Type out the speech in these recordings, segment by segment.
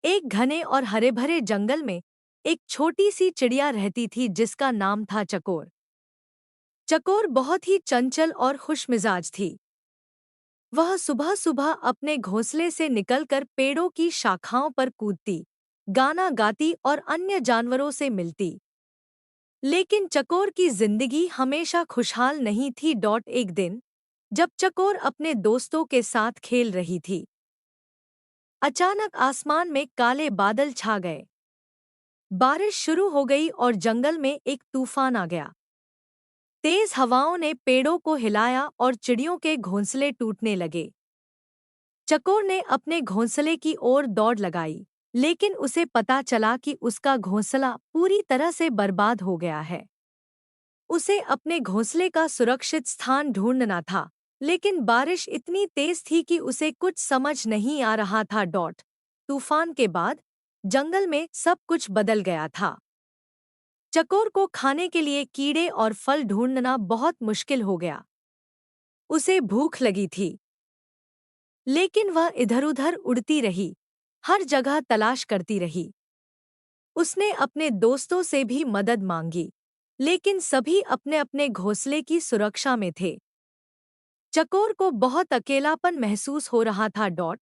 एक घने और हरे भरे जंगल में एक छोटी सी चिड़िया रहती थी जिसका नाम था चकोर। चकोर बहुत ही चंचल और खुशमिजाज थी। वह सुबह सुबह अपने घोंसले से निकलकर पेड़ों की शाखाओं पर कूदती, गाना गाती और अन्य जानवरों से मिलती। लेकिन चकोर की जिंदगी हमेशा खुशहाल नहीं थी। एक दिन जब चकोर अपने दोस्तों के साथ खेल रही थी, अचानक आसमान में काले बादल छा गए। बारिश शुरू हो गई और जंगल में एक तूफान आ गया। तेज हवाओं ने पेड़ों को हिलाया और चिड़ियों के घोंसले टूटने लगे। चकोर ने अपने घोंसले की ओर दौड़ लगाई, लेकिन उसे पता चला कि उसका घोंसला पूरी तरह से बर्बाद हो गया है। उसे अपने घोंसले का सुरक्षित स्थान ढूंढना था, लेकिन बारिश इतनी तेज थी कि उसे कुछ समझ नहीं आ रहा था। तूफान के बाद जंगल में सब कुछ बदल गया था। चकोर को खाने के लिए कीड़े और फल ढूंढना बहुत मुश्किल हो गया। उसे भूख लगी थी, लेकिन वह इधर-उधर उड़ती रही, हर जगह तलाश करती रही। उसने अपने दोस्तों से भी मदद मांगी, लेकिन सभी अपने-अपने घोंसले की सुरक्षा में थे। चकोर को बहुत अकेलापन महसूस हो रहा था।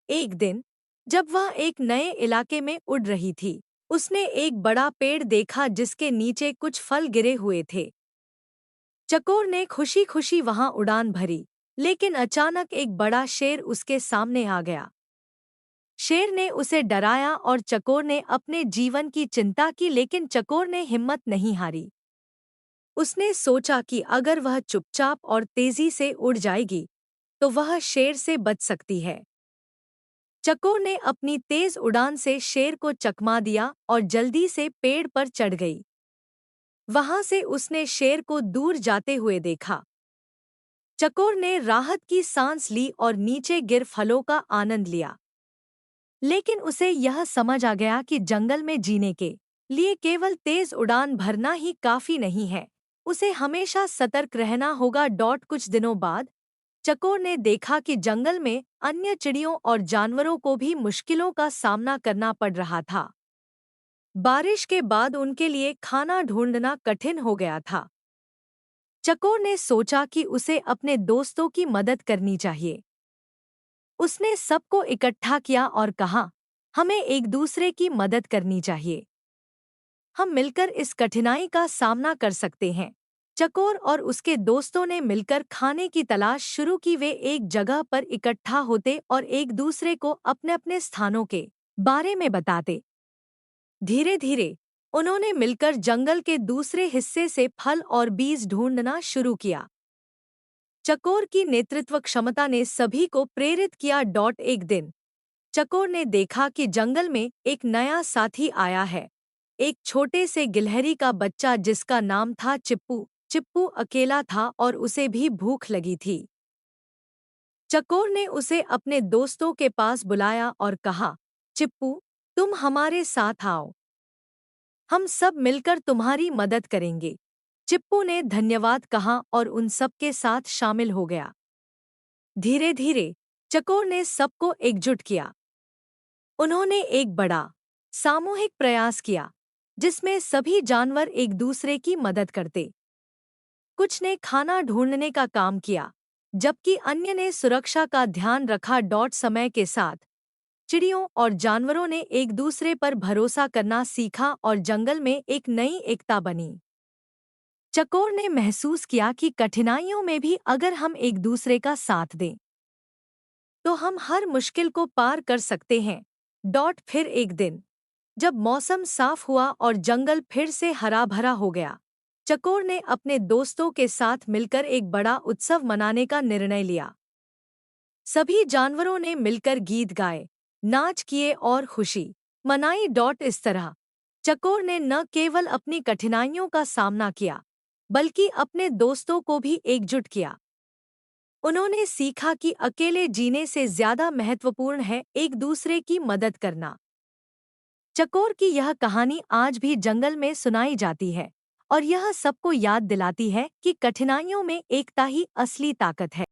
एक दिन जब वह एक नए इलाके में उड़ रही थी, उसने एक बड़ा पेड़ देखा जिसके नीचे कुछ फल गिरे हुए थे। चकोर ने खुशी-खुशी वहां उड़ान भरी, लेकिन अचानक एक बड़ा शेर उसके सामने आ गया। शेर ने उसे डराया और चकोर ने अपने जीवन की चिंता की, लेकिन चकोर ने हिम्मत नहीं हारी। उसने सोचा कि अगर वह चुपचाप और तेजी से उड़ जाएगी, तो वह शेर से बच सकती है। चकोर ने अपनी तेज उड़ान से शेर को चकमा दिया और जल्दी से पेड़ पर चढ़ गई। वहां से उसने शेर को दूर जाते हुए देखा। चकोर ने राहत की सांस ली और नीचे गिर फलों का आनंद लिया। लेकिन उसे यह समझ आ गया कि जंगल में जीने के लिए केवल तेज उड़ान भरना ही काफी नहीं है, उसे हमेशा सतर्क रहना होगा। कुछ दिनों बाद चकोर ने देखा कि जंगल में अन्य चिड़ियों और जानवरों को भी मुश्किलों का सामना करना पड़ रहा था। बारिश के बाद उनके लिए खाना ढूंढना कठिन हो गया था। चकोर ने सोचा कि उसे अपने दोस्तों की मदद करनी चाहिए। उसने सबको इकट्ठा किया और कहा, हमें एक दूसरे की मदद करनी चाहिए। हम मिलकर इस कठिनाई का सामना कर सकते हैं। चकोर और उसके दोस्तों ने मिलकर खाने की तलाश शुरू की। वे एक जगह पर इकट्ठा होते और एक दूसरे को अपने अपने स्थानों के बारे में बताते। धीरे धीरे उन्होंने मिलकर जंगल के दूसरे हिस्से से फल और बीज ढूंढना शुरू किया। चकोर की नेतृत्व क्षमता ने सभी को प्रेरित किया। एक दिन चकोर ने देखा कि जंगल में एक नया साथी आया है, एक छोटे से गिलहरी का बच्चा जिसका नाम था चिप्पू। चिप्पू अकेला था और उसे भी भूख लगी थी। चकोर ने उसे अपने दोस्तों के पास बुलाया और कहा, चिप्पू, तुम हमारे साथ आओ, हम सब मिलकर तुम्हारी मदद करेंगे। चिप्पू ने धन्यवाद कहा और उन सब के साथ शामिल हो गया। धीरे धीरे चकोर ने सबको एकजुट किया। उन्होंने एक बड़ा सामूहिक प्रयास किया, जिसमें सभी जानवर एक दूसरे की मदद करते। कुछ ने खाना ढूंढने का काम किया, जबकि अन्य ने सुरक्षा का ध्यान रखा। समय के साथ चिड़ियों और जानवरों ने एक दूसरे पर भरोसा करना सीखा और जंगल में एक नई एकता बनी। चकोर ने महसूस किया कि कठिनाइयों में भी अगर हम एक दूसरे का साथ दें, तो हम हर मुश्किल को पार कर सकते हैं। फिर एक दिन जब मौसम साफ हुआ और जंगल फिर से हरा भरा हो गया, चकोर ने अपने दोस्तों के साथ मिलकर एक बड़ा उत्सव मनाने का निर्णय लिया। सभी जानवरों ने मिलकर गीत गाए, नाच किए और खुशी मनाई। इस तरह चकोर ने न केवल अपनी कठिनाइयों का सामना किया, बल्कि अपने दोस्तों को भी एकजुट किया। उन्होंने सीखा कि अकेले जीने से ज्यादा महत्वपूर्ण है एक दूसरे की मदद करना। चकोर की यह कहानी आज भी जंगल में सुनाई जाती है और यह सबको याद दिलाती है कि कठिनाइयों में एकता ही असली ताकत है।